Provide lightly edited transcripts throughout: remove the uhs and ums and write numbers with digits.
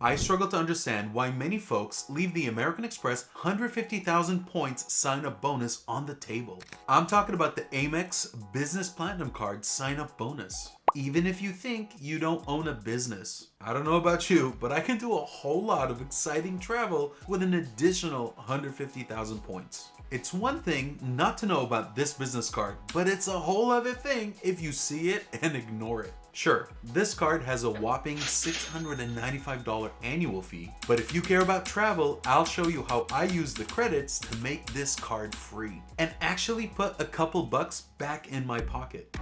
I struggle to understand why many folks leave the American Express 150,000 points sign-up bonus on the table. I'm talking about the Amex Business Platinum Card sign-up bonus. Even if you think you don't own a business. I don't know about you, but I can do a whole lot of exciting travel with an additional 150,000 points. It's one thing not to know about this business card, but it's a whole other thing if you see it and ignore it. Sure, this card has a whopping $695 annual fee, but if you care about travel, I'll show you how I use the credits to make this card free and actually put a couple bucks back in my pocket.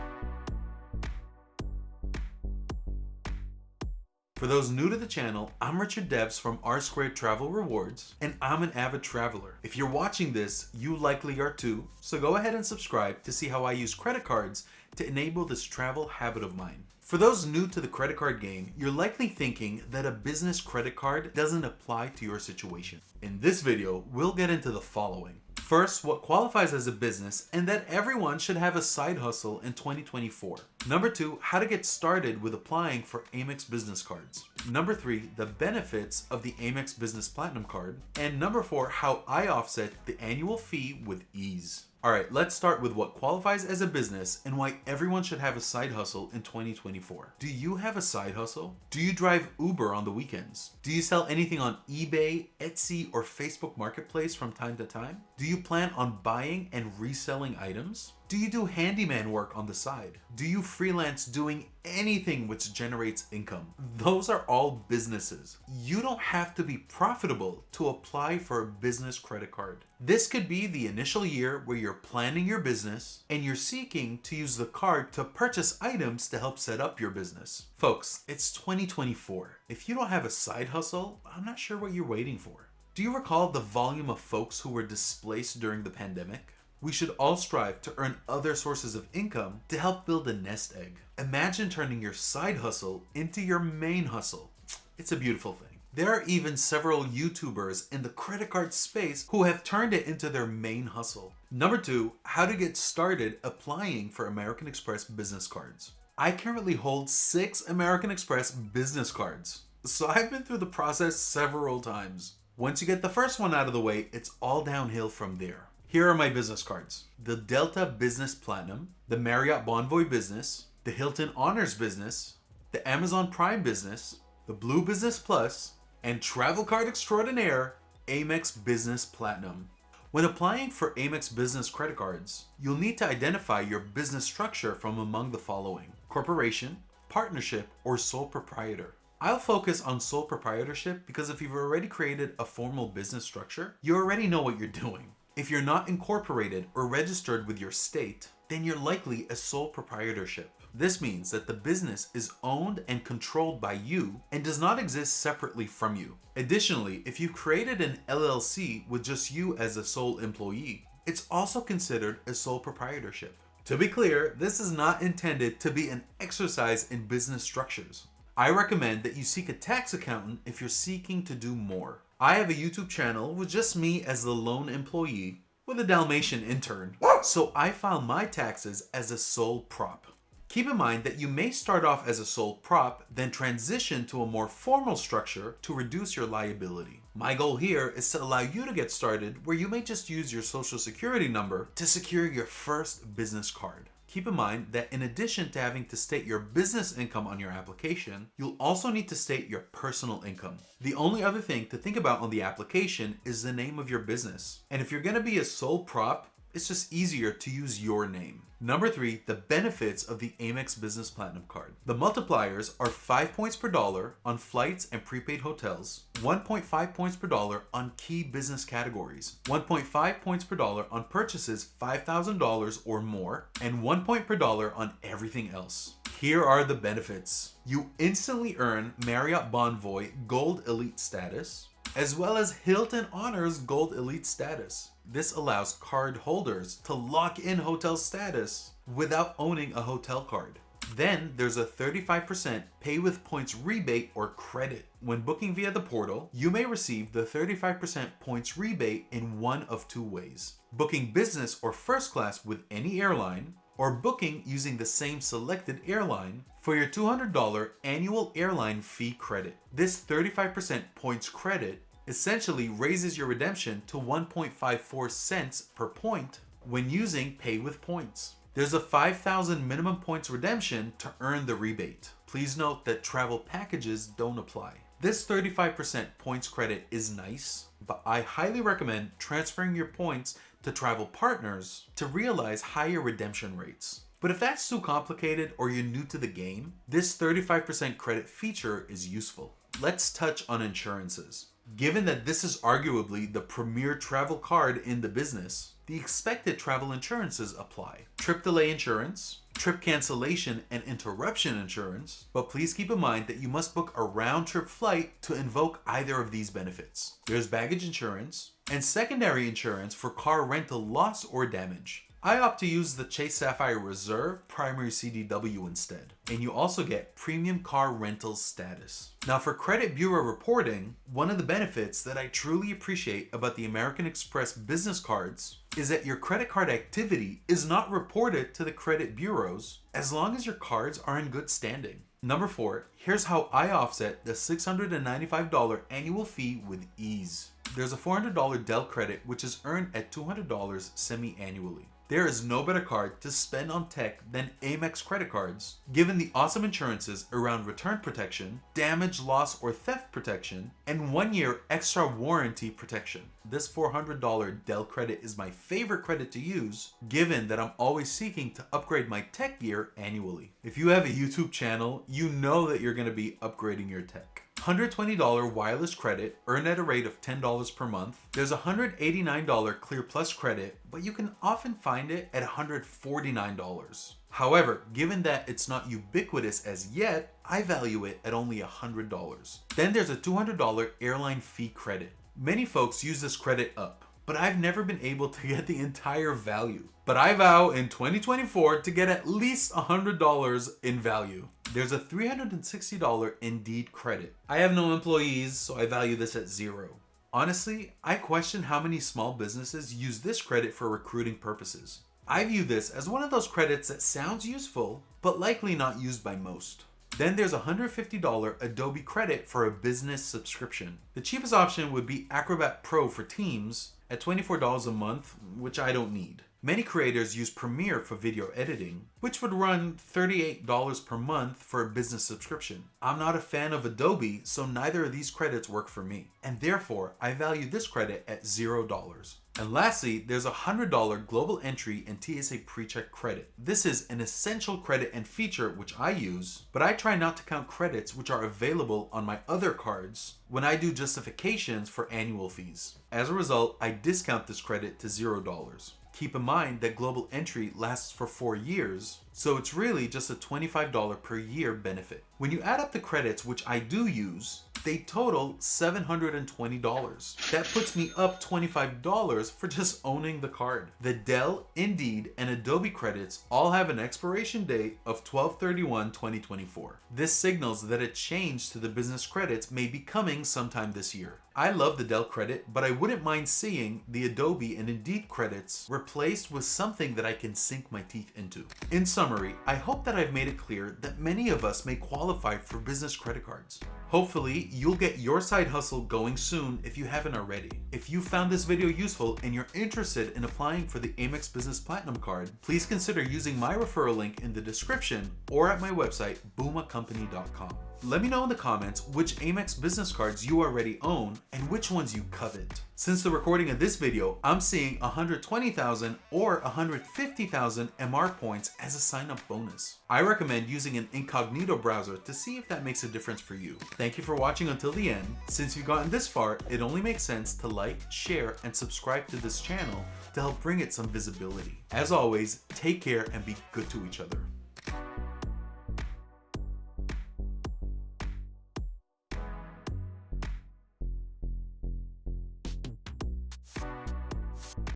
For those new to the channel, I'm Richard Debs from R2 Travel Rewards, and I'm an avid traveler. If you're watching this, you likely are too, so go ahead and subscribe to see how I use credit cards to enable this travel habit of mine. For those new to the credit card game, you're likely thinking that a business credit card doesn't apply to your situation. In this video, we'll get into the following. First, what qualifies as a business and that everyone should have a side hustle in 2024. Number 2, how to get started with applying for Amex business cards. Number 3, the benefits of the Amex Business Platinum Card. And number 4, how I offset the annual fee with ease. Alright, let's start with what qualifies as a business and why everyone should have a side hustle in 2024. Do you have a side hustle? Do you drive Uber on the weekends? Do you sell anything on eBay, Etsy, or Facebook Marketplace from time to time? Do you plan on buying and reselling items? Do you do handyman work on the side? Do you freelance doing anything which generates income? Those are all businesses. You don't have to be profitable to apply for a business credit card. This could be the initial year where you're planning your business and you're seeking to use the card to purchase items to help set up your business. Folks, it's 2024. If you don't have a side hustle, I'm not sure what you're waiting for. Do you recall the volume of folks who were displaced during the pandemic? We should all strive to earn other sources of income to help build a nest egg. Imagine turning your side hustle into your main hustle. It's a beautiful thing. There are even several YouTubers in the credit card space who have turned it into their main hustle. Number 2, how to get started applying for American Express business cards. I currently hold 6 American Express business cards, so I've been through the process several times. Once you get the first one out of the way, it's all downhill from there. Here are my business cards. The Delta Business Platinum, the Marriott Bonvoy Business, the Hilton Honors Business, the Amazon Prime Business, the Blue Business Plus, and Travel Card Extraordinaire, Amex Business Platinum. When applying for Amex Business credit cards, you'll need to identify your business structure from among the following: corporation, partnership, or sole proprietor. I'll focus on sole proprietorship because if you've already created a formal business structure, you already know what you're doing. If you're not incorporated or registered with your state, then you're likely a sole proprietorship. This means that the business is owned and controlled by you and does not exist separately from you. Additionally, if you've created an LLC with just you as a sole employee, it's also considered a sole proprietorship. To be clear, this is not intended to be an exercise in business structures. I recommend that you seek a tax accountant if you're seeking to do more. I have a YouTube channel with just me as the lone employee with a Dalmatian intern, so I file my taxes as a sole prop. Keep in mind that you may start off as a sole prop, then transition to a more formal structure to reduce your liability. My goal here is to allow you to get started where you may just use your social security number to secure your first business card. Keep in mind that in addition to having to state your business income on your application, you'll also need to state your personal income. The only other thing to think about on the application is the name of your business. And if you're going to be a sole prop, it's just easier to use your name. Number 3, the benefits of the Amex Business Platinum Card. The multipliers are 5 points per dollar on flights and prepaid hotels, 1.5 points per dollar on key business categories, 1.5 points per dollar on purchases $5,000 or more, and 1 point per dollar on everything else. Here are the benefits. You instantly earn Marriott Bonvoy Gold Elite status, as well as Hilton Honors Gold Elite status. This allows card holders to lock in hotel status without owning a hotel card. Then there's a 35% pay with points rebate or credit. When booking via the portal, you may receive the 35% points rebate in one of 2 ways: booking business or first class with any airline, or booking using the same selected airline for your $200 annual airline fee credit. This 35% points credit essentially raises your redemption to 1.54 cents per point when using Pay with Points. There's a 5,000 minimum points redemption to earn the rebate. Please note that travel packages don't apply. This 35% points credit is nice, but I highly recommend transferring your points to travel partners to realize higher redemption rates. But if that's too complicated or you're new to the game, this 35% credit feature is useful. Let's touch on insurances. Given that this is arguably the premier travel card in the business, the expected travel insurances apply. Trip delay insurance, trip cancellation and interruption insurance, but please keep in mind that you must book a round-trip flight to invoke either of these benefits. There's baggage insurance and secondary insurance for car rental loss or damage. I opt to use the Chase Sapphire Reserve Primary CDW instead, and you also get premium car rental status. Now for credit bureau reporting, one of the benefits that I truly appreciate about the American Express business cards is that your credit card activity is not reported to the credit bureaus as long as your cards are in good standing. Number 4, here's how I offset the $695 annual fee with ease. There's a $400 Dell credit which is earned at $200 semi-annually. There is no better card to spend on tech than Amex credit cards, given the awesome insurances around return protection, damage, loss, or theft protection, and 1-year extra warranty protection. This $400 Dell credit is my favorite credit to use, given that I'm always seeking to upgrade my tech gear annually. If you have a YouTube channel, you know that you're going to be upgrading your tech. $120 wireless credit earned at a rate of $10 per month. There's a $189 Clear Plus credit, but you can often find it at $149. However, given that it's not ubiquitous as yet, I value it at only $100. Then there's a $200 airline fee credit. Many folks use this credit up, but I've never been able to get the entire value. But I vow in 2024 to get at least $100 in value. There's a $360 Indeed credit. I have no employees, so I value this at 0. Honestly, I question how many small businesses use this credit for recruiting purposes. I view this as one of those credits that sounds useful, but likely not used by most. Then there's a $150 Adobe credit for a business subscription. The cheapest option would be Acrobat Pro for Teams at $24 a month, which I don't need. Many creators use Premiere for video editing, which would run $38 per month for a business subscription. I'm not a fan of Adobe, so neither of these credits work for me, and therefore I value this credit at $0. And lastly, there's a $100 Global Entry and TSA PreCheck credit. This is an essential credit and feature which I use, but I try not to count credits which are available on my other cards when I do justifications for annual fees. As a result, I discount this credit to $0. Keep in mind that Global Entry lasts for 4 years, so it's really just a $25 per year benefit. When you add up the credits, which I do use, they total $720. That puts me up $25 for just owning the card. The Dell, Indeed, and Adobe credits all have an expiration date of 12/31/2024. This signals that a change to the business credits may be coming sometime this year. I love the Dell credit, but I wouldn't mind seeing the Adobe and Indeed credits replaced with something that I can sink my teeth into. In summary, I hope that I've made it clear that many of us may qualify for business credit cards. Hopefully, you'll get your side hustle going soon if you haven't already. If you found this video useful and you're interested in applying for the Amex Business Platinum card, please consider using my referral link in the description or at my website, boomacompany.com. Let me know in the comments which Amex business cards you already own and which ones you covet. Since the recording of this video, I'm seeing 120,000 or 150,000 MR points as a sign-up bonus. I recommend using an incognito browser to see if that makes a difference for you. Thank you for watching until the end. Since you've gotten this far, it only makes sense to like, share, and subscribe to this channel to help bring it some visibility. As always, take care and be good to each other.